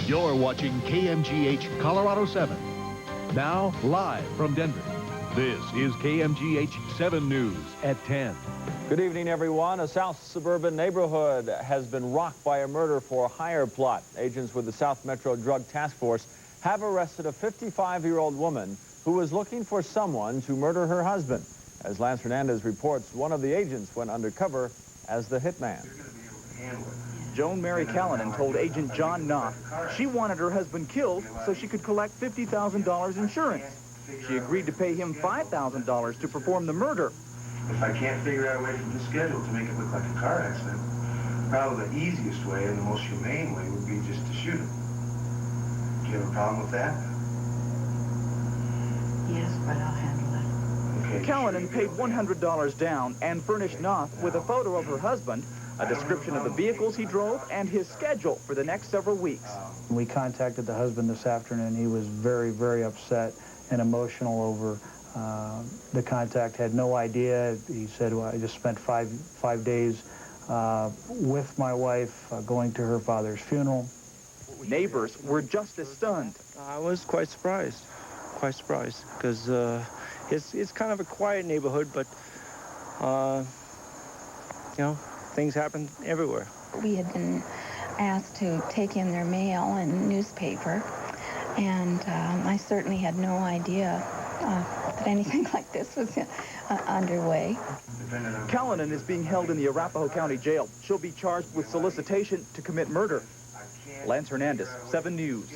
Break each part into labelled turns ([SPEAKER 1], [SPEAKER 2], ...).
[SPEAKER 1] You're watching KMGH Colorado 7. Now, live from Denver, this is KMGH 7 News at 10.
[SPEAKER 2] Good evening, everyone. A South suburban neighborhood has been rocked by a murder-for-hire plot. Agents with the South Metro Drug Task Force have arrested a 55-year-old woman who was looking for someone to murder her husband. As Lance Hernandez reports, one of the agents went undercover as the hitman.
[SPEAKER 3] Joan Mary Callanan told Agent John Knopf she wanted her husband killed so she could collect $50,000 insurance. She agreed to pay him $5,000 to perform the murder.
[SPEAKER 4] If I can't figure out a way from his schedule to make it look like a car accident, probably the easiest way and the most humane way would be just to shoot him. Do you have a problem with that?
[SPEAKER 5] Yes, but I'll handle it.
[SPEAKER 4] Okay.
[SPEAKER 3] Callanan paid $100 down and furnished Knopf with a photo of her husband, a description of the vehicles he drove, and his schedule for the next several weeks.
[SPEAKER 6] We contacted the husband this afternoon. He was very, very upset and emotional over the contact. Had no idea. He said, well, I just spent five days with my wife going to her father's funeral.
[SPEAKER 3] Neighbors were just as stunned.
[SPEAKER 7] I was quite surprised, because it's kind of a quiet neighborhood, but, you know, things happen everywhere.
[SPEAKER 5] We had been asked to take in their mail and newspaper, and I certainly had no idea that anything like this was underway.
[SPEAKER 3] Callanan is being held in the Arapahoe County Jail. She'll be charged with solicitation to commit murder. Lance Hernandez, 7 News.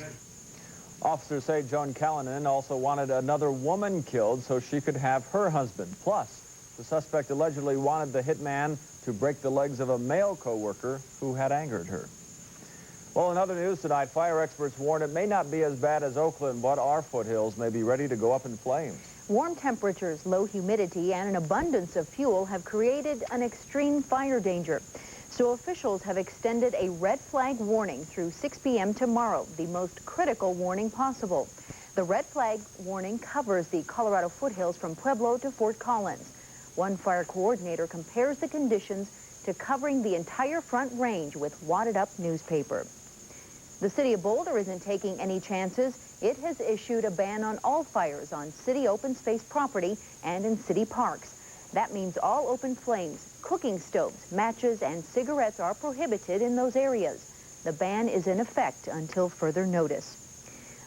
[SPEAKER 2] Officers say Joan Callanan also wanted another woman killed so she could have her husband. Plus, the suspect allegedly wanted the hitman to break the legs of a male co-worker who had angered her. Well, in other news tonight, fire experts warn it may not be as bad as Oakland, but our foothills may be ready to go up in flames.
[SPEAKER 8] Warm temperatures, low humidity, and an abundance of fuel have created an extreme fire danger. So officials have extended a red flag warning through 6 p.m. tomorrow, the most critical warning possible. The red flag warning covers the Colorado foothills from Pueblo to Fort Collins. One fire coordinator compares the conditions to covering the entire Front Range with wadded-up newspaper. The city of Boulder isn't taking any chances. It has issued a ban on all fires on city open space property and in city parks. That means all open flames, cooking stoves, matches, and cigarettes are prohibited in those areas. The ban is in effect until further notice.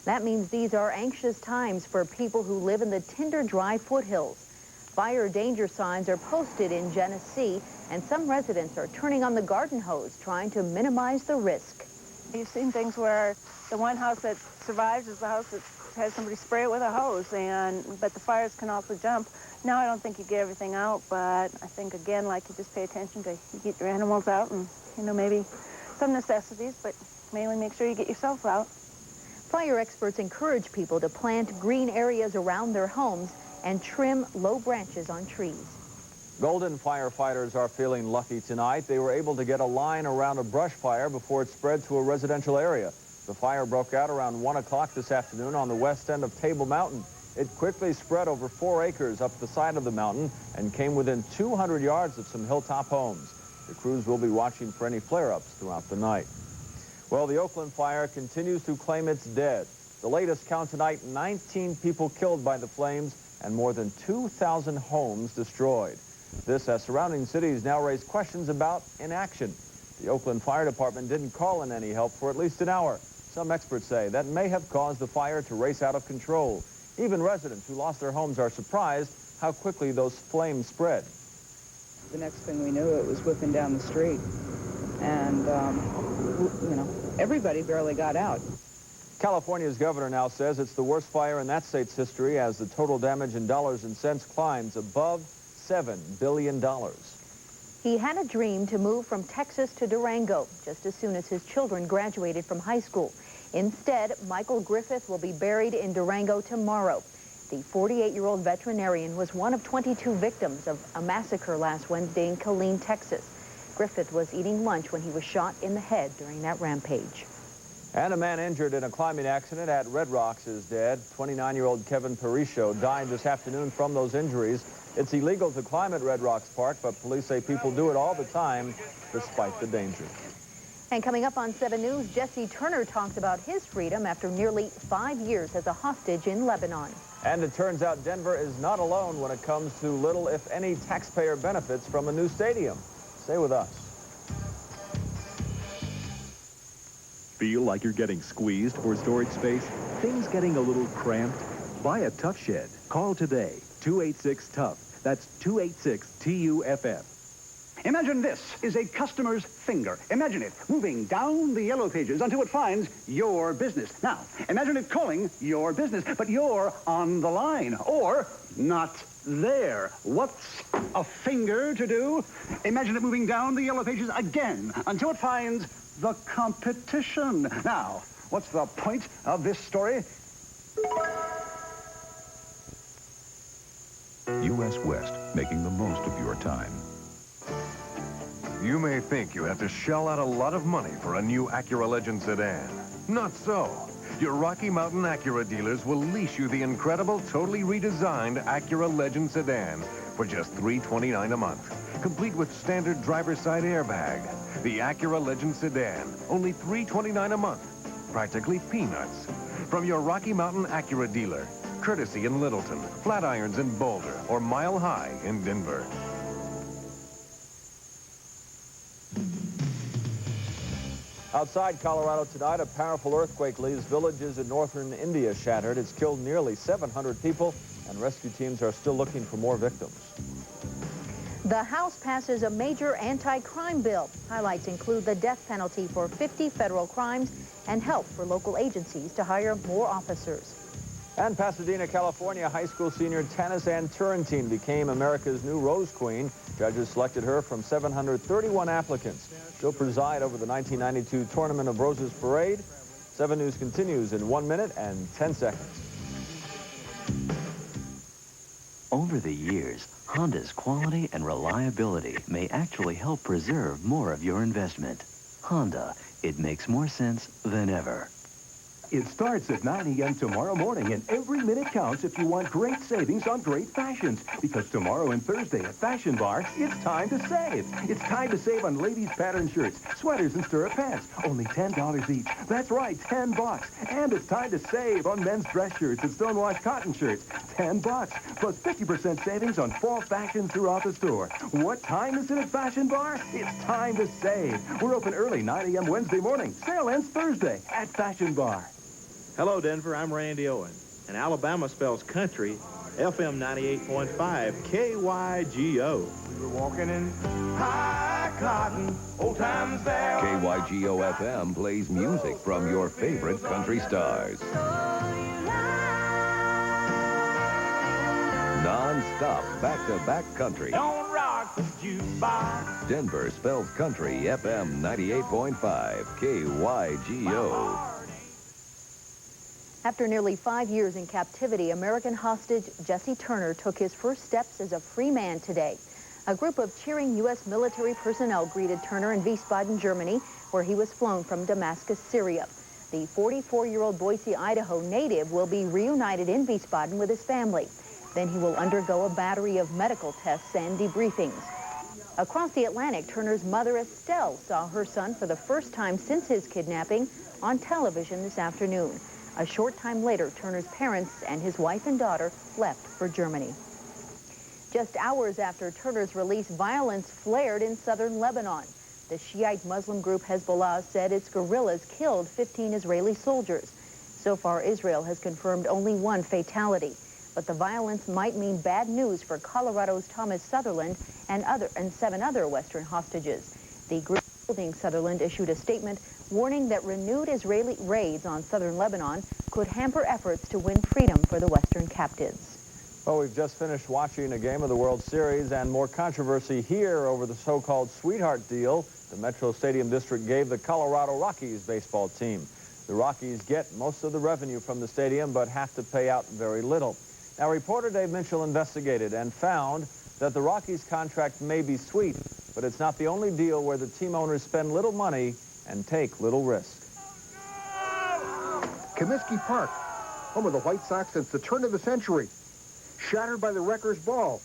[SPEAKER 8] That means these are anxious times for people who live in the Tinder Dry foothills. Fire danger signs are posted in Genesee, and some residents are turning on the garden hose, trying to minimize the risk.
[SPEAKER 9] You've seen things where the one house that survives is the house that has somebody spray it with a hose, but the fires can also jump. Now I don't think you get everything out, but I think, again, like, you just pay attention to you get your animals out and, you know, maybe some necessities, but mainly make sure you get yourself out.
[SPEAKER 8] Fire experts encourage people to plant green areas around their homes and trim low branches on trees.
[SPEAKER 2] Golden firefighters are feeling lucky tonight. They were able to get a line around a brush fire before it spread to a residential area. The fire broke out around 1 o'clock this afternoon on the west end of Table Mountain. It quickly spread over 4 acres up the side of the mountain and came within 200 yards of some hilltop homes. The crews will be watching for any flare-ups throughout the night. Well, the Oakland fire continues to claim it's dead. The latest count tonight, 19 people killed by the flames and more than 2,000 homes destroyed. This as surrounding cities now raise questions about inaction. The Oakland Fire Department didn't call in any help for at least an hour. Some experts say that may have caused the fire to race out of control. Even residents who lost their homes are surprised how quickly those flames spread.
[SPEAKER 10] The next thing we knew, it was whipping down the street. And, you know, everybody barely got out.
[SPEAKER 2] California's governor now says it's the worst fire in that state's history as the total damage in dollars and cents climbs above $7 billion.
[SPEAKER 8] He had a dream to move from Texas to Durango just as soon as his children graduated from high school. Instead, Michael Griffith will be buried in Durango tomorrow. The 48-year-old veterinarian was one of 22 victims of a massacre last Wednesday in Killeen, Texas. Griffith was eating lunch when he was shot in the head during that rampage.
[SPEAKER 2] And a man injured in a climbing accident at Red Rocks is dead. 29-year-old Kevin Pericho died this afternoon from those injuries. It's illegal to climb at Red Rocks Park, but police say people do it all the time despite the danger.
[SPEAKER 8] And coming up on 7 News, Jesse Turner talks about his freedom after nearly 5 years as a hostage in Lebanon.
[SPEAKER 2] And it turns out Denver is not alone when it comes to little, if any, taxpayer benefits from a new stadium. Stay with us.
[SPEAKER 1] Feel like you're getting squeezed for storage space? Things getting a little cramped? Buy a Tough Shed. Call today, 286-TOUGH. That's 286-TUFF.
[SPEAKER 11] Imagine this is a customer's finger. Imagine it moving down the yellow pages until it finds your business. Now, imagine it calling your business, but you're on the line or not there. What's a finger to do? Imagine it moving down the yellow pages again until it finds the competition. Now, what's the point of this story?
[SPEAKER 12] U.S. West, making the most of your time.
[SPEAKER 13] You may think you have to shell out a lot of money for a new Acura Legend sedan. Not so. Your Rocky Mountain Acura dealers will lease you the incredible, totally redesigned Acura Legend sedan for just $329 a month, complete with standard driver's side airbag. The Acura Legend sedan, only $329 a month. Practically peanuts. From your Rocky Mountain Acura dealer, courtesy in Littleton, Flatirons in Boulder, or Mile High in Denver.
[SPEAKER 2] Outside Colorado tonight, a powerful earthquake leaves villages in northern India shattered. It's killed nearly 700 people, and rescue teams are still looking for more victims.
[SPEAKER 8] The House passes a major anti-crime bill. Highlights include the death penalty for 50 federal crimes and help for local agencies to hire more officers.
[SPEAKER 2] And Pasadena, California, high school senior tennis Ann Turrentine became America's new Rose Queen. Judges selected her from 731 applicants. She'll preside over the 1992 Tournament of Roses Parade. 7 News continues in 1 minute and 10 seconds.
[SPEAKER 14] Over the years, Honda's quality and reliability may actually help preserve more of your investment. Honda, it makes more sense than ever.
[SPEAKER 15] It starts at 9 a.m. tomorrow morning, and every minute counts if you want great savings on great fashions. Because tomorrow and Thursday at Fashion Bar, it's time to save. It's time to save on ladies' pattern shirts, sweaters, and stirrup pants. Only $10 each. That's right, $10. And it's time to save on men's dress shirts and stonewashed cotton shirts. $10. Plus 50% savings on fall fashion throughout the store. What time is it at Fashion Bar? It's time to save. We're open early, 9 a.m. Wednesday morning. Sale ends Thursday at Fashion Bar.
[SPEAKER 16] Hello, Denver. I'm Randy Owen. And Alabama spells country, FM 98.5, KYGO.
[SPEAKER 4] We were walking in high cotton, old times there.
[SPEAKER 12] KYGO FM plays music from your favorite country stars. Non-stop, back-to-back country.
[SPEAKER 4] Don't rock the jukebox.
[SPEAKER 12] Denver spells country, FM 98.5, KYGO.
[SPEAKER 8] After nearly 5 years in captivity, American hostage Jesse Turner took his first steps as a free man today. A group of cheering U.S. military personnel greeted Turner in Wiesbaden, Germany, where he was flown from Damascus, Syria. The 44-year-old Boise, Idaho native will be reunited in Wiesbaden with his family. Then he will undergo a battery of medical tests and debriefings. Across the Atlantic, Turner's mother, Estelle, saw her son for the first time since his kidnapping on television this afternoon. A short time later, Turner's parents and his wife and daughter left for Germany. Just hours after Turner's release, violence flared in southern Lebanon. The Shiite Muslim group Hezbollah said its guerrillas killed 15 Israeli soldiers. So far, Israel has confirmed only 1 fatality. But the violence might mean bad news for Colorado's Thomas Sutherland and 7 other Western hostages. The group holding Sutherland issued a statement warning that renewed Israeli raids on southern Lebanon could hamper efforts to win freedom for the Western captives.
[SPEAKER 2] Well, we've just finished watching a game of the World Series, and more controversy here over the so-called sweetheart deal the Metro Stadium District gave the Colorado Rockies baseball team. The Rockies get most of the revenue from the stadium, but have to pay out very little. Now, reporter Dave Mitchell investigated and found that the Rockies contract may be sweet, but it's not the only deal where the team owners spend little money and take little risk.
[SPEAKER 17] Comiskey Park, home of the White Sox since the turn of the century. Shattered by the wrecker's ball.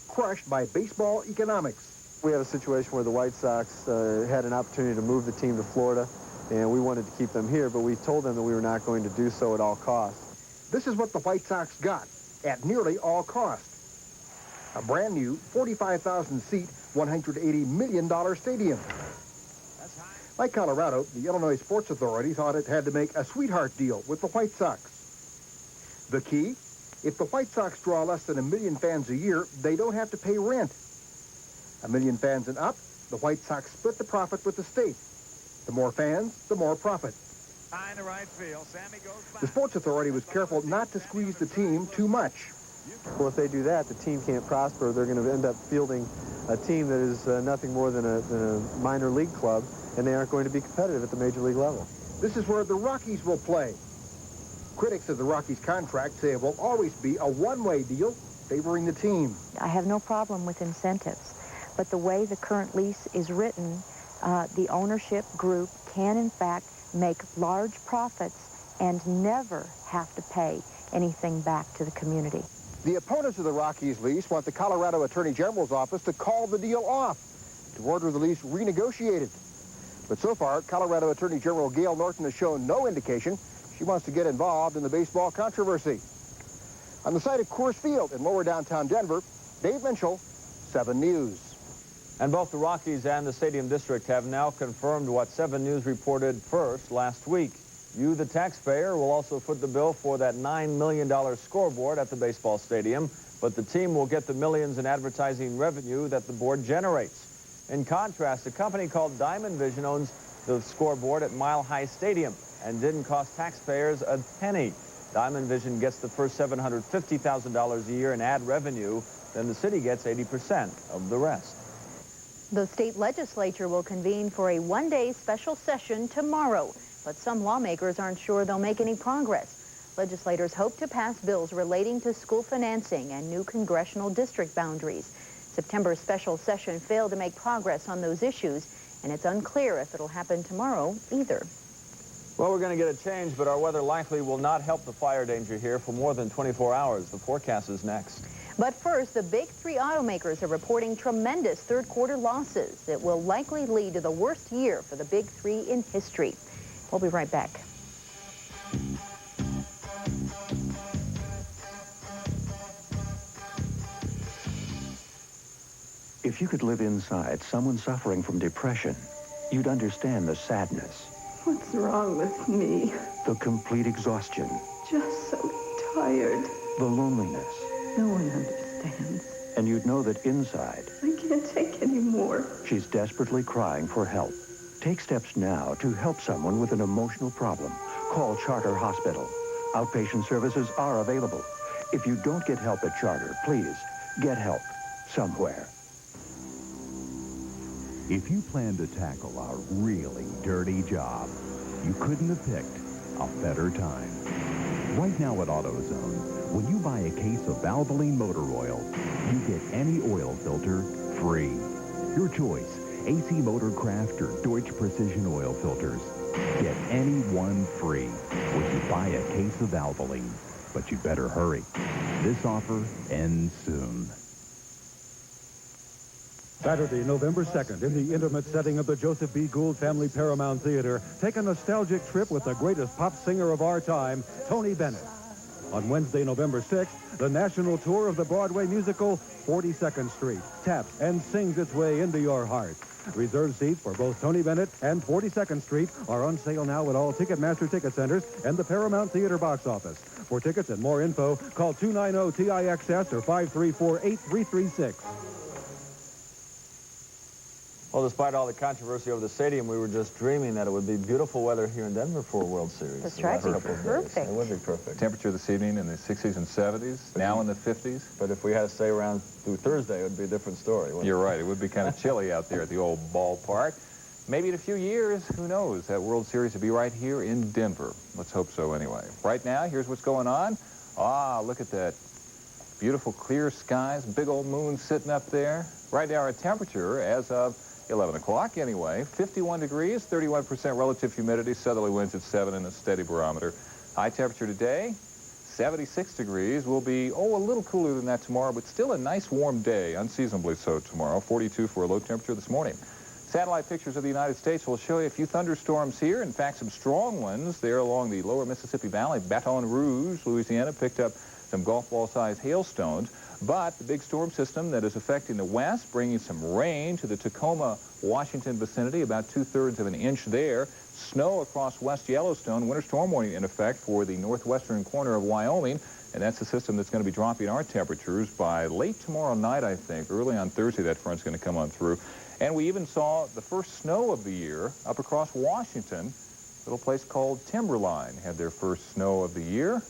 [SPEAKER 17] Crushed by baseball economics.
[SPEAKER 18] We have a situation where the White Sox had an opportunity to move the team to Florida, and we wanted to keep them here, but we told them that we were not going to do so at all costs.
[SPEAKER 17] This is what the White Sox got at nearly all cost. A brand new 45,000-seat, $180 million stadium. Like Colorado, the Illinois Sports Authority thought it had to make a sweetheart deal with the White Sox. The key? If the White Sox draw less than 1 million fans a year, they don't have to pay rent. 1 million fans and up, the White Sox split the profit with the state. The more fans, the more profit. The Sports Authority was careful not to squeeze the team too much.
[SPEAKER 18] Well, if they do that, the team can't prosper. They're going to end up fielding a team that is nothing more than a minor league club, and they aren't going to be competitive at the major league level.
[SPEAKER 17] This is where the Rockies will play. Critics of the Rockies' contract say it will always be a one-way deal favoring the team.
[SPEAKER 8] I have no problem with incentives, but the way the current lease is written, the ownership group can, in fact, make large profits and never have to pay anything back to the community.
[SPEAKER 17] The opponents of the Rockies lease want the Colorado Attorney General's office to call the deal off, to order the lease renegotiated. But so far, Colorado Attorney General Gail Norton has shown no indication she wants to get involved in the baseball controversy. On the site of Coors Field in lower downtown Denver, Dave Mitchell, 7 News.
[SPEAKER 2] And both the Rockies and the Stadium District have now confirmed what 7 News reported first last week. You, the taxpayer, will also foot the bill for that $9 million scoreboard at the baseball stadium, but the team will get the millions in advertising revenue that the board generates. In contrast, a company called Diamond Vision owns the scoreboard at Mile High Stadium and didn't cost taxpayers a penny. Diamond Vision gets the first $750,000 a year in ad revenue, then the city gets 80% of the rest.
[SPEAKER 8] The state legislature will convene for a one-day special session tomorrow, but some lawmakers aren't sure they'll make any progress. Legislators hope to pass bills relating to school financing and new congressional district boundaries. September's special session failed to make progress on those issues, and it's unclear if it'll happen tomorrow either.
[SPEAKER 2] Well, we're going to get a change, but our weather likely will not help the fire danger here for more than 24 hours. The forecast is next.
[SPEAKER 8] But first, the big 3 automakers are reporting tremendous third-quarter losses. It will likely lead to the worst year for the big 3 in history. We'll be right back.
[SPEAKER 19] If you could live inside someone suffering from depression, you'd understand the sadness.
[SPEAKER 20] What's wrong with me?
[SPEAKER 19] The complete exhaustion.
[SPEAKER 20] Just so tired.
[SPEAKER 19] The loneliness.
[SPEAKER 20] No one understands.
[SPEAKER 19] And you'd know that inside,
[SPEAKER 20] I can't take any more.
[SPEAKER 19] she's desperately crying for help. Take steps now to help someone with an emotional problem. Call Charter Hospital. Outpatient services are available. If you don't get help at Charter, please get help somewhere.
[SPEAKER 21] If you plan to tackle a really dirty job, you couldn't have picked a better time. Right now at AutoZone, when you buy a case of Valvoline motor oil, you get any oil filter free. Your choice, AC Motorcraft or Deutsch Precision oil filters. Get any one free when you buy a case of Valvoline. But you better hurry. This offer ends soon.
[SPEAKER 22] Saturday, November 2nd, in the intimate setting of the Joseph B. Gould Family Paramount Theater, take a nostalgic trip with the greatest pop singer of our time, Tony Bennett. On Wednesday, November 6th, the national tour of the Broadway musical 42nd Street taps and sings its way into your heart. Reserved seats for both Tony Bennett and 42nd Street are on sale now at all Ticketmaster ticket centers and the Paramount Theater box office. For tickets and more info, call 290-TIXS or 534-8336.
[SPEAKER 2] Well, despite all the controversy over the stadium, we were just dreaming that it would be beautiful weather here in Denver for a World Series.
[SPEAKER 8] That's right. It'd be perfect.
[SPEAKER 2] It would be perfect.
[SPEAKER 23] Temperature this evening in the 60s and 70s, now in the 50s.
[SPEAKER 2] But if we had to stay around through Thursday, it would be a different story.
[SPEAKER 23] You're right. It would be kind of chilly out there at the old ballpark. Maybe in a few years, who knows, that World Series will be right here in Denver. Let's hope so anyway. Right now, here's what's going on. Ah, look at that. Beautiful clear skies, big old moon sitting up there. Right now, our temperature as of 11 o'clock anyway, 51 degrees, 31% relative humidity, southerly winds at 7 and a steady barometer. High temperature today, 76 degrees. Will be, a little cooler than that tomorrow, but still a nice warm day, unseasonably so tomorrow. 42 for a low temperature this morning. Satellite pictures of the United States will show you a few thunderstorms here. In fact, some strong ones there along the lower Mississippi Valley. Baton Rouge, Louisiana, picked up some golf ball-sized hailstones. But the big storm system that is affecting the west, bringing some rain to the Tacoma, Washington vicinity, about 2/3 of an inch there. Snow across West Yellowstone, winter storm warning in effect for the northwestern corner of Wyoming. And that's the system that's going to be dropping our temperatures by late tomorrow night, I think. Early on Thursday, that front's going to come on through. And we even saw the first snow of the year up across Washington. A little place called Timberline had their first snow of the year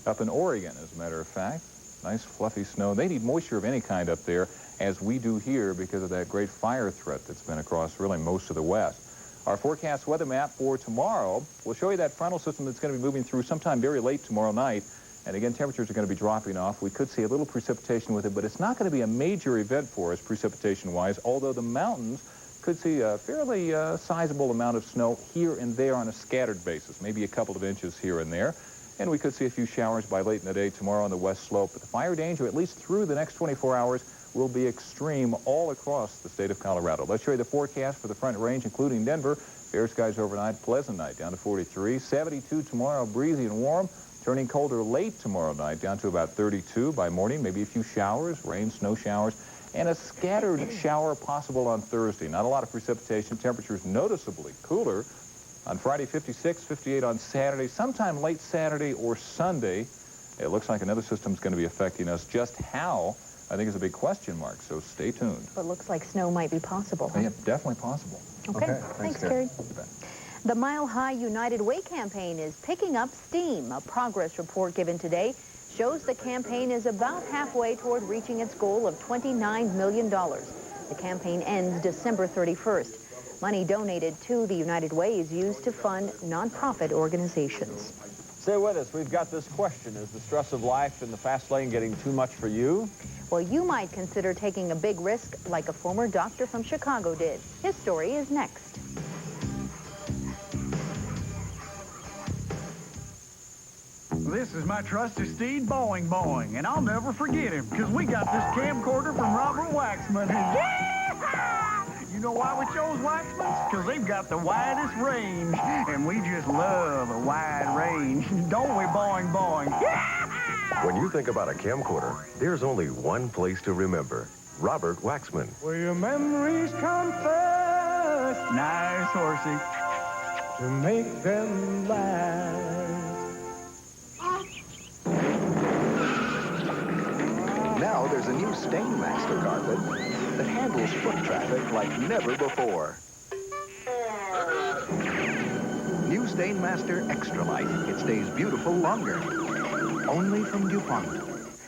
[SPEAKER 23] up in Oregon, as a matter of fact. Nice fluffy snow. They need moisture of any kind up there, as we do here, because of that great fire threat that's been across really most of the west. Our forecast weather map for tomorrow will show you that frontal system that's going to be moving through sometime very late tomorrow night. And again, temperatures are going to be dropping off. We could see a little precipitation with it, but it's not going to be a major event for us precipitation-wise, although the mountains could see a fairly sizable amount of snow here and there on a scattered basis, maybe a couple of inches here and there. And we could see a few showers by late in the day tomorrow on the west slope. But the fire danger, at least through the next 24 hours, will be extreme all across the state of Colorado. Let's show you the forecast for the Front Range, including Denver. Fair skies overnight, pleasant night, down to 43. 72 tomorrow, breezy and warm. Turning colder late tomorrow night, down to about 32 by morning. Maybe a few showers, rain, snow showers, and a scattered shower possible on Thursday. Not a lot of precipitation. Temperatures noticeably cooler. On Friday, 56, 58 on Saturday. Sometime late Saturday or Sunday, it looks like another system's going to be affecting us. Just how, I think, is a big question mark, so stay tuned.
[SPEAKER 8] But looks like snow might be possible.
[SPEAKER 23] Yeah, definitely possible.
[SPEAKER 8] Okay. Thanks, Carey. The Mile High United Way campaign is picking up steam. A progress report given today shows the campaign is about halfway toward reaching its goal of $29 million. The campaign ends December 31st. Money donated to the United Way is used to fund nonprofit organizations.
[SPEAKER 2] Stay with us. We've got this question. Is the stress of life in the fast lane getting too much for you?
[SPEAKER 8] Well, you might consider taking a big risk like a former doctor from Chicago did. His story is next.
[SPEAKER 5] This is my trusty steed, Boing Boing, and I'll never forget him, because we got this camcorder from Robert Waxman. You know why we chose Waxman's? Because they've got the widest range, and we just love a wide range. Don't we, Boing Boing?
[SPEAKER 13] When you think about a camcorder, there's only one place to remember. Robert Waxman.
[SPEAKER 5] Where your memories come first. Nice, horsey. To make them last.
[SPEAKER 1] Now there's a new Stainmaster carpet that handles foot traffic like never before. New Stainmaster Extra Light. It stays beautiful longer. Only from DuPont.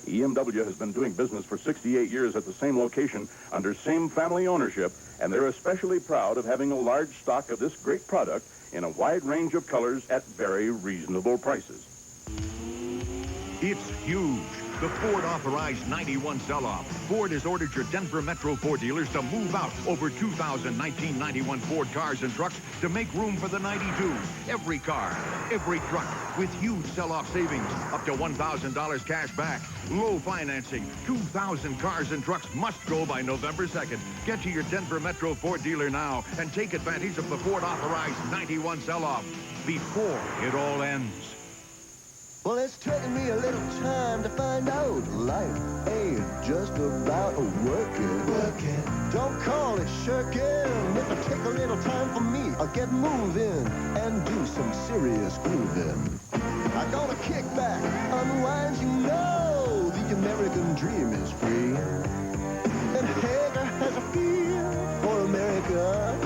[SPEAKER 6] EMW has been doing business for 68 years at the same location under same family ownership, and they're especially proud of having a large stock of this great product in a wide range of colors at very reasonable prices.
[SPEAKER 7] It's huge. The Ford authorized 91 sell-off. Ford has ordered your Denver Metro Ford dealers to move out over 2,000 1991 Ford cars and trucks to make room for the 92s. Every car, every truck, with huge sell-off savings, up to $1,000 cash back. Low financing. 2,000 cars and trucks must go by November 2nd. Get to your Denver Metro Ford dealer now and take advantage of the Ford authorized 91 sell-off before it all ends.
[SPEAKER 24] Well, it's taken me a little time to find out life ain't just about working. Don't call it shirking. If I take a little time for me, I'll get moving and do some serious grooving. I'm gonna kick back, unwind, you know, the American dream is free. And Hager has a feel for America.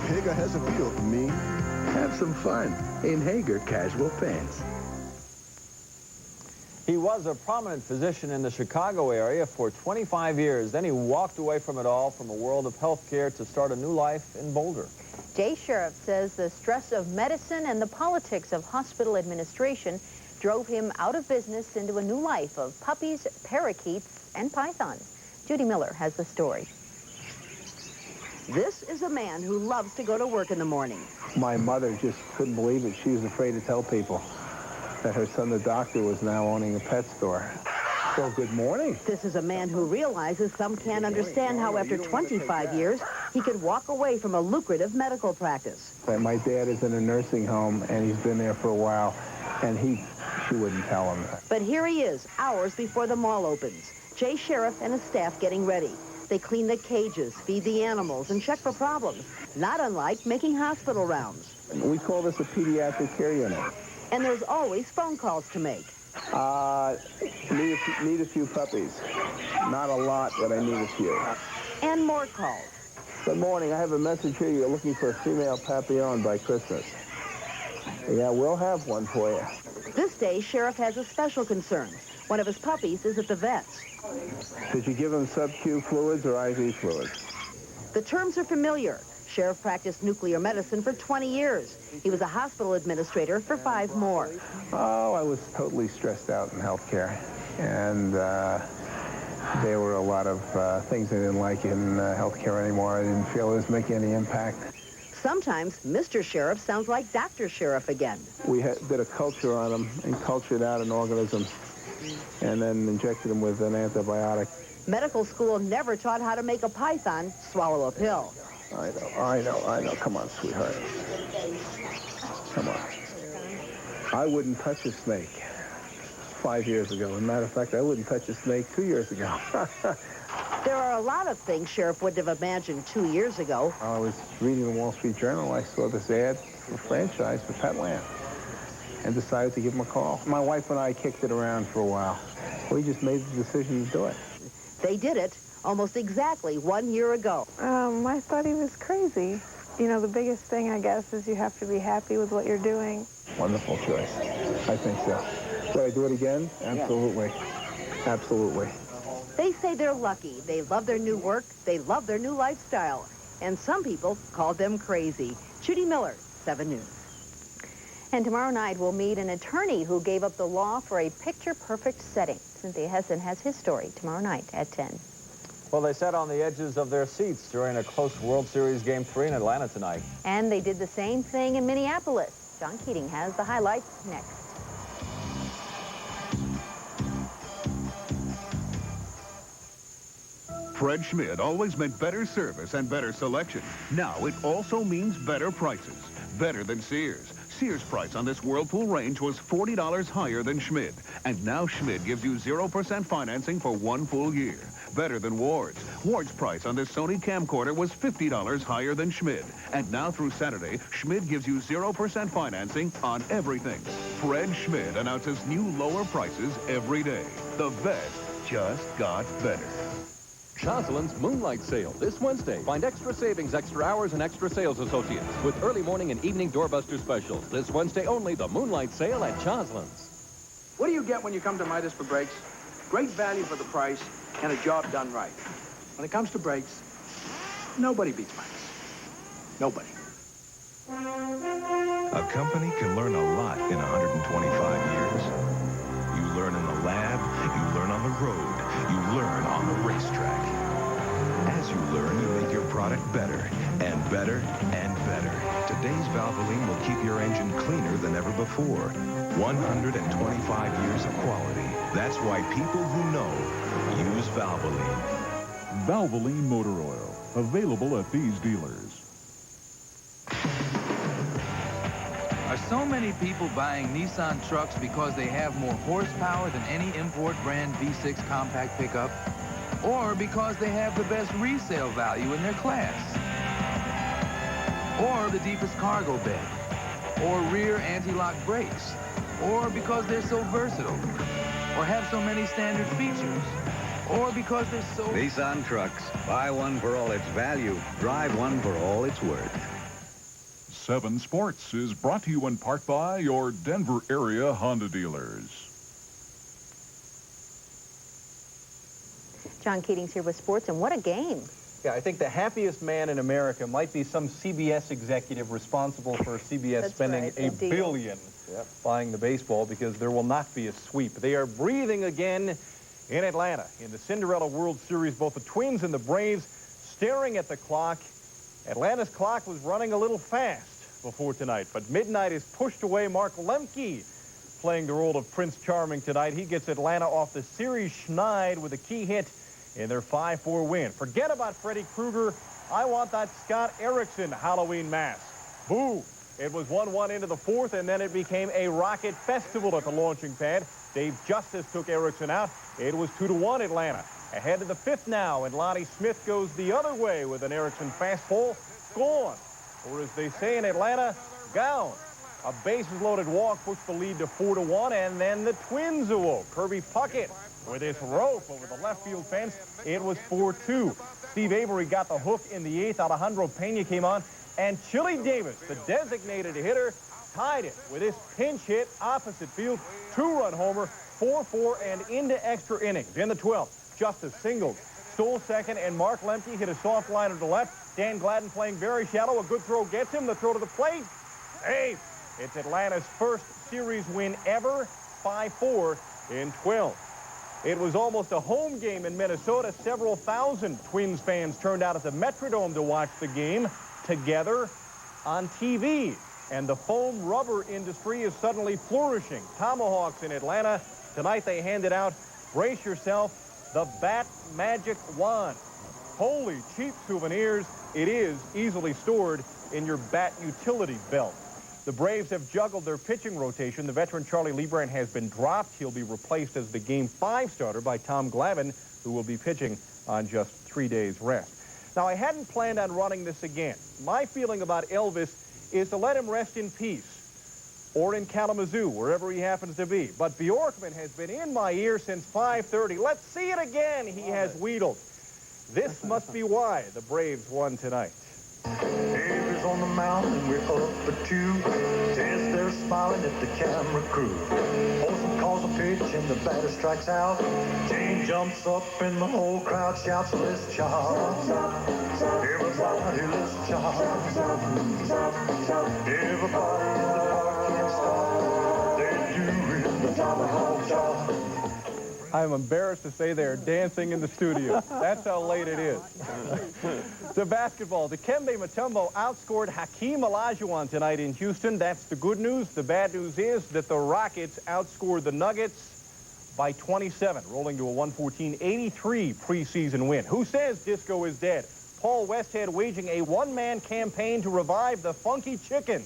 [SPEAKER 24] Hager has a feel for me.
[SPEAKER 19] Have some fun in Hager Casual Pants.
[SPEAKER 2] He was a prominent physician in the Chicago area for 25 years. Then he walked away from it all, from a world of health care, to start a new life in Boulder.
[SPEAKER 8] Jay Sheriff says the stress of medicine and the politics of hospital administration drove him out of business into a new life of puppies, parakeets, and pythons. Judy Miller has the story.
[SPEAKER 25] This is a man who loves to go to work in the morning.
[SPEAKER 18] My mother just couldn't believe it. She was afraid to tell people.
[SPEAKER 3] that her son, the doctor, was now owning a pet store. Well, good morning.
[SPEAKER 9] This is a man who realizes some can't understand how after 25 years, he could walk away from a lucrative medical practice.
[SPEAKER 3] My dad is in a nursing home, and he's been there for a while, and she wouldn't tell him.
[SPEAKER 9] But here he is, hours before the mall opens. Jay Sheriff and his staff getting ready. They clean the cages, feed the animals, and check for problems. Not unlike making hospital rounds.
[SPEAKER 3] We call this a pediatric care unit.
[SPEAKER 9] And there's always phone calls to make.
[SPEAKER 3] Need a few puppies. Not a lot, but I need a few.
[SPEAKER 9] And more calls.
[SPEAKER 3] Good morning. I have a message here. You're looking for a female papillon by Christmas. Yeah, we'll have one for you.
[SPEAKER 9] This day, Sheriff has a special concern. One of his puppies is at the vet's.
[SPEAKER 3] Did you give him sub-Q fluids or IV fluids?
[SPEAKER 9] The terms are familiar. Sheriff practiced nuclear medicine for 20 years. He was a hospital administrator for 5 more.
[SPEAKER 3] Oh, I was totally stressed out in healthcare. And there were a lot of things I didn't like in healthcare anymore. I didn't feel it was making any impact.
[SPEAKER 9] Sometimes Mr. Sheriff sounds like Dr. Sheriff again.
[SPEAKER 3] We did a culture on him and cultured out an organism and then injected him with an antibiotic.
[SPEAKER 9] Medical school never taught how to make a python swallow a pill.
[SPEAKER 3] I know. Come on, sweetheart. Come on. I wouldn't touch a snake 5 years ago. As a matter of fact, I wouldn't touch a snake 2 years ago.
[SPEAKER 9] There are a lot of things Sheriff wouldn't have imagined 2 years ago.
[SPEAKER 3] I was reading the Wall Street Journal. I saw this ad for a franchise for Petland and decided to give him a call. My wife and I kicked it around for a while. We just made the decision to do it.
[SPEAKER 9] They did it almost exactly 1 year ago.
[SPEAKER 10] I thought he was crazy. You know, the biggest thing, I guess, is you have to be happy with what you're doing.
[SPEAKER 3] Wonderful choice. I think so. Would I do it again? Absolutely. Yeah. Absolutely.
[SPEAKER 9] They say they're lucky. They love their new work. They love their new lifestyle. And some people called them crazy. Judy Miller, 7 News. And tomorrow night, we'll meet an attorney who gave up the law for a picture-perfect setting. Cynthia Hessen has his story tomorrow night at 10.
[SPEAKER 2] Well, they sat on the edges of their seats during a close World Series Game 3 in Atlanta tonight.
[SPEAKER 8] And they did the same thing in Minneapolis. John Keating has the highlights next.
[SPEAKER 11] Fred Schmidt always meant better service and better selection. Now it also means better prices. Better than Sears. Sears' price on this Whirlpool range was $40 higher than Schmidt. And now Schmidt gives you 0% financing for 1 full year. Better than Ward's. Ward's price on this Sony camcorder was $50 higher than Schmidt. And now through Saturday, Schmidt gives you 0% financing on everything. Fred Schmidt announces new lower prices every day. The best just got better.
[SPEAKER 25] Choslin's Moonlight Sale this Wednesday. Find extra savings, extra hours, and extra sales associates with early morning and evening doorbuster specials. This Wednesday only, the Moonlight Sale at Choslin's.
[SPEAKER 26] What do you get when you come to Midas for brakes? Great value for the price and a job done right. When it comes to brakes, nobody beats Midas. Nobody.
[SPEAKER 27] A company can learn a lot in 125 years. You learn in the lab, you learn on the road, you learn on the racetrack. As you learn, you make your product better and better and better. Today's Valvoline will keep your engine cleaner than ever before. 125 years of quality. That's why people who know use Valvoline.
[SPEAKER 21] Valvoline Motor Oil. Available at these dealers.
[SPEAKER 28] Are so many people buying Nissan trucks because they have more horsepower than any import brand V6 compact pickup? Or because they have the best resale value in their class? Or the deepest cargo bed? Or rear anti-lock brakes? Or because they're so versatile? Or have so many standard features? Or because they're so...
[SPEAKER 29] Nissan trucks. Buy one for all its value. Drive one for all it's worth.
[SPEAKER 21] 7 Sports is brought to you in part by your Denver area Honda dealers.
[SPEAKER 8] John Keating's here with sports, and what a game.
[SPEAKER 30] Yeah, I think the happiest man in America might be some CBS executive responsible for CBS spending $1 billion buying the baseball, because there will not be a sweep. They are breathing again in Atlanta in the Cinderella World Series. Both the Twins and the Braves staring at the clock. Atlanta's clock was running a little fast before tonight, but midnight is pushed away. Mark Lemke playing the role of Prince Charming tonight. He gets Atlanta off the series schneid with a key hit in their 5-4 win. Forget about Freddie Krueger. I want that Scott Erickson Halloween mask. Boo! It was 1-1 into the 4th, and then it became a rocket festival at the launching pad. Dave Justice took Erickson out. It was 2-1 Atlanta. Ahead to the 5th now, and Lonnie Smith goes the other way with an Erickson fastball. Gone. Or as they say in Atlanta, gone. A bases-loaded walk puts the lead to 4-1, and then the Twins awoke. Kirby Puckett with his rope over the left field fence. It was 4-2. Steve Avery got the hook in the 8th. Alejandro Pena came on, and Chili Davis, the designated hitter, tied it with his pinch hit opposite field. 2-run homer, 4-4, and into extra innings. In the 12th, Justice singled, stole second, and Mark Lemke hit a soft liner to left. Dan Gladden playing very shallow. A good throw gets him. The throw to the plate. Safe. It's Atlanta's first series win ever, 5-4 in 12. It was almost a home game in Minnesota. Several thousand Twins fans turned out at the Metrodome to watch the game together on TV. And the foam rubber industry is suddenly flourishing. Tomahawks in Atlanta. Tonight they handed out, brace yourself, the Bat Magic Wand. Holy cheap souvenirs. It is easily stored in your bat utility belt. The Braves have juggled their pitching rotation. The veteran Charlie Leibrandt has been dropped. He'll be replaced as the Game 5 starter by Tom Glavine, who will be pitching on just 3 days rest. Now, I hadn't planned on running this again. My feeling about Elvis is to let him rest in peace, or in Kalamazoo, wherever he happens to be. But Bjorkman has been in my ear since 5:30. Let's see it again, he has wheedled. This must be why the Braves won tonight.
[SPEAKER 4] Davis on the mound and we're up for 2. Says they're smiling at the camera crew. Olsen calls a pitch and the batter strikes out. Jane jumps up and the whole crowd shouts, let's charge. Everybody, let's charge. Everybody in the park can't stop. They're doing the tomahawk chop.
[SPEAKER 30] I'm embarrassed to say they're dancing in the studio. That's how late it is. To basketball, Dikembe Mutombo outscored Hakeem Olajuwon tonight in Houston. That's the good news. The bad news is that the Rockets outscored the Nuggets by 27, rolling to a 114-83 preseason win. Who says disco is dead? Paul Westhead waging a one-man campaign to revive the funky chicken.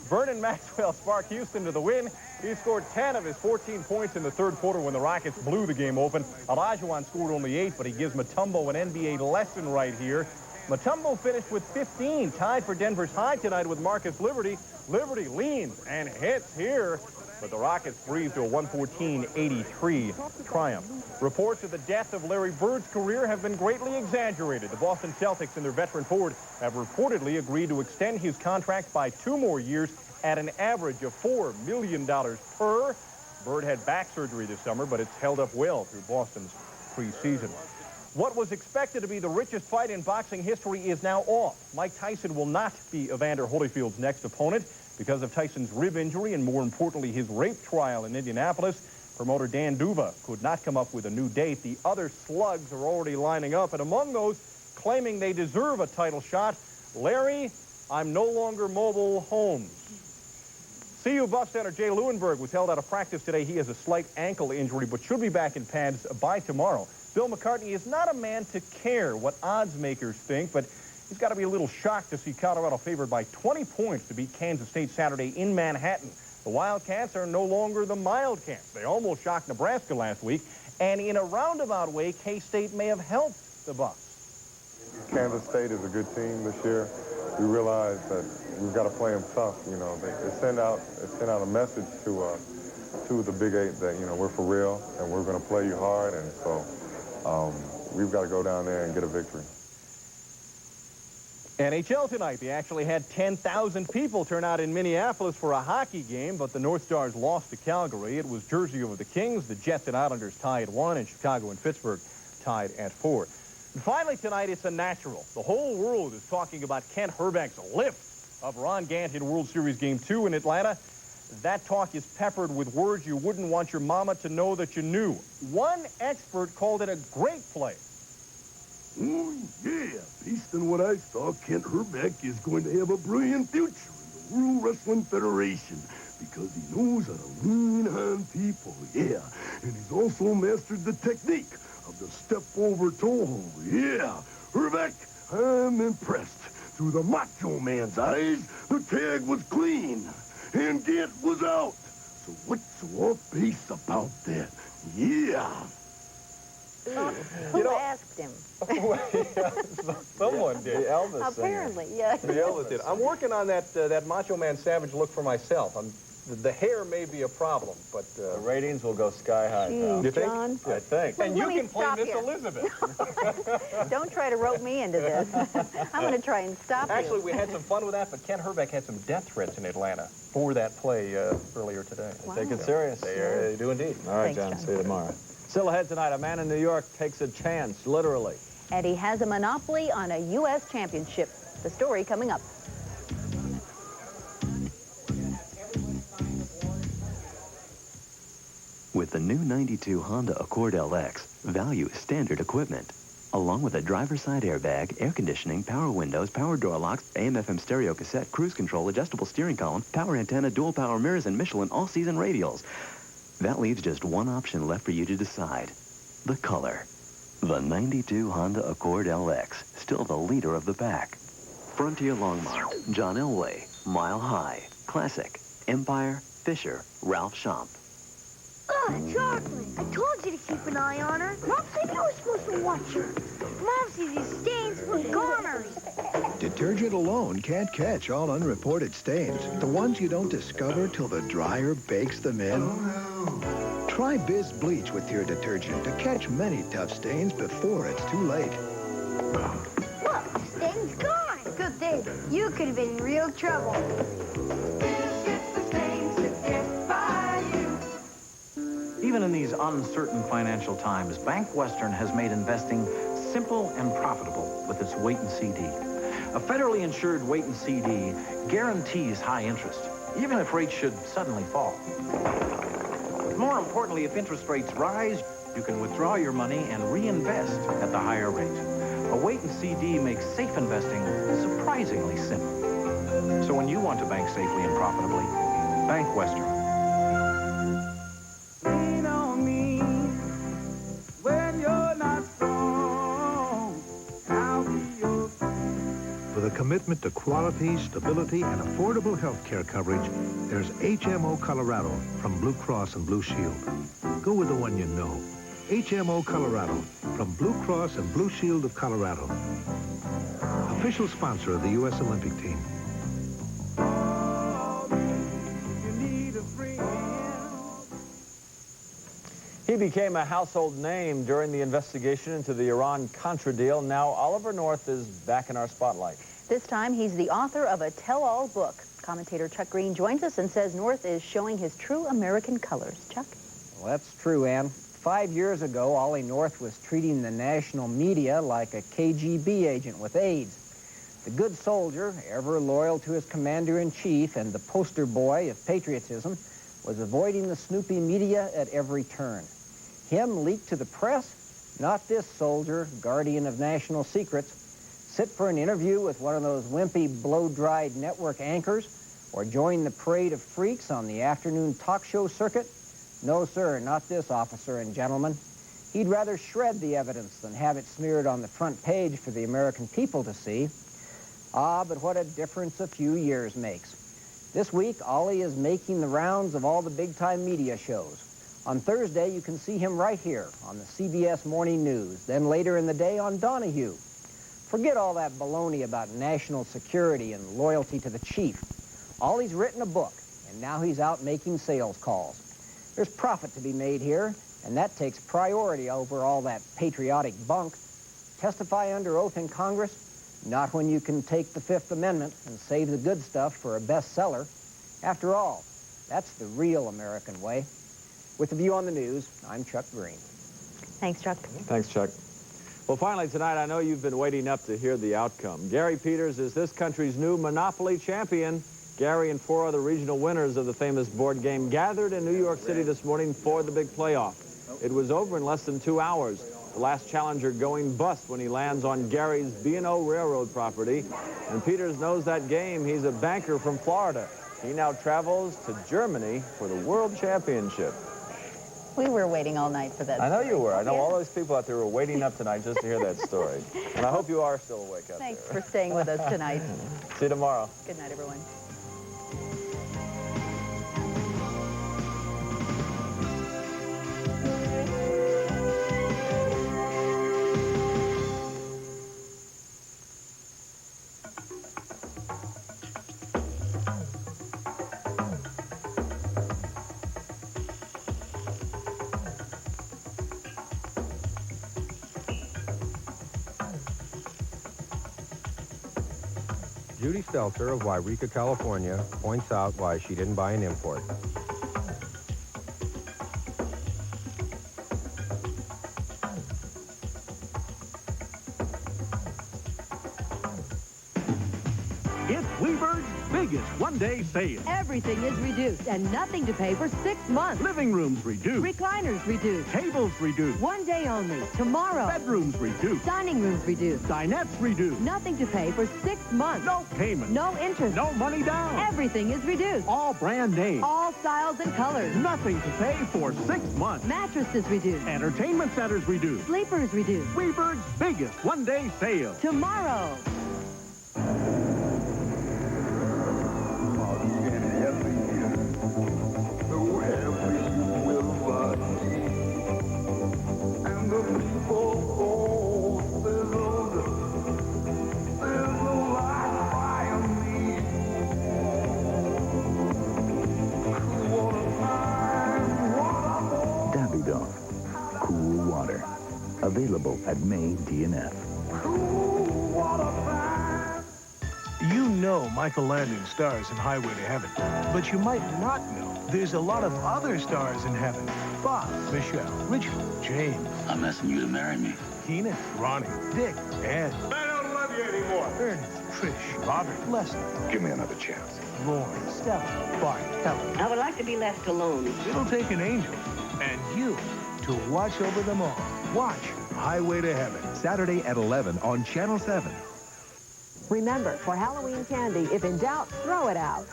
[SPEAKER 30] Vernon Maxwell sparked Houston to the win. He scored 10 of his 14 points in the third quarter when the Rockets blew the game open. Olajuwon scored only 8, but he gives Mutombo an NBA lesson right here. Mutombo finished with 15, tied for Denver's high tonight with Marcus Liberty. Liberty leans and hits here, but the Rockets breeze to a 114-83 triumph. Reports of the death of Larry Bird's career have been greatly exaggerated. The Boston Celtics and their veteran forward have reportedly agreed to extend his contract by 2 more years at an average of $4 million per. Bird had back surgery this summer, but it's held up well through Boston's preseason. What was expected to be the richest fight in boxing history is now off. Mike Tyson will not be Evander Holyfield's next opponent because of Tyson's rib injury and, more importantly, his rape trial in Indianapolis. Promoter Dan Duva could not come up with a new date. The other slugs are already lining up, and among those claiming they deserve a title shot, Larry, I'm no longer mobile, Holmes. CU Buff center Jay Lewinberg was held out of practice today. He has a slight ankle injury, but should be back in pads by tomorrow. Bill McCartney is not a man to care what odds makers think, but he's got to be a little shocked to see Colorado favored by 20 points to beat Kansas State Saturday in Manhattan. The Wildcats are no longer the mild cats. They almost shocked Nebraska last week, and in a roundabout way, K-State may have helped the Buffs.
[SPEAKER 12] Kansas State is a good team this year. We realize that we've got to play them tough. You know, they send out a message to the Big Eight that, you know, we're for real and we're going to play you hard, and so we've got to go down there and get a victory.
[SPEAKER 30] NHL tonight, they actually had 10,000 people turn out in Minneapolis for a hockey game, but the North Stars lost to Calgary. It was Jersey over the Kings. The Jets and Islanders tied at 1, and Chicago and Pittsburgh tied at 4. And finally tonight, it's a natural. The whole world is talking about Kent Herbeck's lift of Ron Gant in World Series Game 2 in Atlanta. That talk is peppered with words you wouldn't want your mama to know that you knew. One expert called it a great play.
[SPEAKER 13] Oh, yeah. Based on what I saw, Kent Herbeck is going to have a brilliant future in the World Wrestling Federation. because he knows how to lean on people, yeah. And he's also mastered the technique of the step-over toe hold, yeah. Herbeck, I'm impressed. Through the macho man's eyes, the tag was clean, and Gant was out. So what's so off-base about that? Yeah.
[SPEAKER 8] Who asked him?
[SPEAKER 30] Someone did. The Elvis
[SPEAKER 8] Apparently,
[SPEAKER 30] singer.
[SPEAKER 8] yeah.
[SPEAKER 30] The Elvis did. I'm working on that Macho Man Savage look for myself. The hair may be a problem, but
[SPEAKER 2] the ratings will go sky high.
[SPEAKER 8] Geez,
[SPEAKER 30] you think?
[SPEAKER 8] John.
[SPEAKER 30] I think. And you
[SPEAKER 8] Let me
[SPEAKER 30] can play
[SPEAKER 8] stop
[SPEAKER 30] Miss
[SPEAKER 8] you.
[SPEAKER 30] Elizabeth.
[SPEAKER 8] Don't try to rope me into this. I'm going to try and stop
[SPEAKER 30] Actually,
[SPEAKER 8] you.
[SPEAKER 30] we had some fun with that, but Ken Herbeck had some death threats in Atlanta for that play earlier today.
[SPEAKER 8] Wow.
[SPEAKER 2] Take it serious.
[SPEAKER 30] They do indeed.
[SPEAKER 2] All right,
[SPEAKER 8] Thanks,
[SPEAKER 2] John. See you tomorrow. Still ahead tonight, a man in New York takes a chance, literally.
[SPEAKER 8] And he has a monopoly on a U.S. championship. The story coming up.
[SPEAKER 1] With the new 92 Honda Accord LX, value is standard equipment. Along with a driver's side airbag, air conditioning, power windows, power door locks, AM/FM stereo cassette, cruise control, adjustable steering column, power antenna, dual power mirrors, and Michelin all-season radials. That leaves just one option left for you to decide. The color. The 92 Honda Accord LX, still the leader of the pack. Frontier Longmont, John Elway, Mile High, Classic, Empire, Fisher, Ralph Champ.
[SPEAKER 5] Ugh, chocolate. I told you to keep an eye on her. Mom said you were supposed to watch her. Mom sees these stains from goners.
[SPEAKER 6] Detergent alone can't catch all unreported stains. The ones you don't discover till the dryer bakes them in. Try Biz Bleach with your detergent to catch many tough stains before it's too late.
[SPEAKER 5] Look, the stain's gone. Good thing. You could have been in real trouble.
[SPEAKER 14] Even in these uncertain financial times, Bank Western has made investing simple and profitable with its Wait and CD. A federally insured Wait and CD guarantees high interest, even if rates should suddenly fall. But more importantly, if interest rates rise, you can withdraw your money and reinvest at the higher rate. A Wait and CD makes safe investing surprisingly simple. So when you want to bank safely and profitably, Bank Western.
[SPEAKER 15] With a commitment to quality, stability, and affordable health care coverage, there's HMO Colorado from Blue Cross and Blue Shield. Go with the one you know. HMO Colorado from Blue Cross and Blue Shield of Colorado. Official sponsor of the U.S. Olympic team.
[SPEAKER 2] He became a household name during the investigation into the Iran-Contra deal. Now Oliver North is back in our spotlight.
[SPEAKER 8] This time, he's the author of a tell-all book. Commentator Chuck Green joins us and says North is showing his true American colors. Chuck?
[SPEAKER 16] Well, that's true, Ann. 5 years ago, Ollie North was treating the national media like a KGB agent with AIDS. The good soldier, ever loyal to his commander-in-chief and the poster boy of patriotism, was avoiding the snoopy media at every turn. Him leaked to the press, not this soldier, guardian of national secrets, sit for an interview with one of those wimpy, blow-dried network anchors, or join the parade of freaks on the afternoon talk show circuit? No, sir, not this, officer and gentlemen. He'd rather shred the evidence than have it smeared on the front page for the American people to see. Ah, but what a difference a few years makes. This week, Ollie is making the rounds of all the big-time media shows. On Thursday, you can see him right here on the CBS Morning News, then later in the day on Donahue. Forget all that baloney about national security and loyalty to the chief. Ollie's written a book, and now he's out making sales calls. There's profit to be made here, and that takes priority over all that patriotic bunk. Testify under oath in Congress? Not when you can take the Fifth Amendment and save the good stuff for a bestseller. After all, that's the real American way. With the View on the News, I'm Chuck Green.
[SPEAKER 8] Thanks, Chuck.
[SPEAKER 2] Thanks, Chuck. Well, finally tonight, I know you've been waiting up to hear the outcome. Gary Peters is this country's new Monopoly champion. Gary and 4 other regional winners of the famous board game gathered in New York City this morning for the big playoff. It was over in less than 2 hours. The last challenger going bust when he lands on Gary's B&O Railroad property. And Peters knows that game. He's a banker from Florida. He now travels to Germany for the World Championship.
[SPEAKER 8] We were waiting all night for that.
[SPEAKER 2] I know you were. I know all those people out there were waiting up tonight just to hear that story. And I hope you are still awake out there.
[SPEAKER 8] Thanks for staying with us tonight.
[SPEAKER 2] See you tomorrow.
[SPEAKER 8] Good night, everyone.
[SPEAKER 3] Judy Stelter of Wairika, California, points out why she didn't buy an import.
[SPEAKER 7] It's Weber's biggest one-day sale.
[SPEAKER 10] Everything is reduced and nothing to pay for 6 months.
[SPEAKER 7] Living rooms reduced.
[SPEAKER 10] Recliners reduced.
[SPEAKER 7] Tables reduced.
[SPEAKER 10] One day only. Tomorrow.
[SPEAKER 7] Bedrooms reduced.
[SPEAKER 10] Dining rooms reduced.
[SPEAKER 7] Dinettes reduced.
[SPEAKER 10] Nothing to pay for 6 months.
[SPEAKER 7] No payment.
[SPEAKER 10] No interest.
[SPEAKER 7] No money down.
[SPEAKER 10] Everything is reduced.
[SPEAKER 7] All brand name.
[SPEAKER 10] All styles and colors.
[SPEAKER 7] Nothing to pay for 6 months.
[SPEAKER 10] Mattresses reduced.
[SPEAKER 7] Entertainment centers reduced.
[SPEAKER 10] Sleepers reduced.
[SPEAKER 7] Weber's biggest one-day sale.
[SPEAKER 10] Tomorrow.
[SPEAKER 21] Cool water. Available at May DNF.
[SPEAKER 15] You know Michael Landon stars in Highway to Heaven, but you might not know there's a lot of other stars in heaven. Bob, Michelle, Richard, James.
[SPEAKER 17] I'm asking you to marry me.
[SPEAKER 15] Keenan, Ronnie, Dick, Ed.
[SPEAKER 17] I don't love you anymore.
[SPEAKER 15] Ernie, Trish, Robert, Leslie.
[SPEAKER 17] Give me another chance.
[SPEAKER 15] Lauren, Stella, Bart, Helen.
[SPEAKER 18] I would like to be left alone.
[SPEAKER 15] It'll take an angel and you to watch over them all. Watch Highway to Heaven.
[SPEAKER 21] Saturday at 11 on Channel 7.
[SPEAKER 10] Remember, for Halloween candy, if in doubt, throw it out.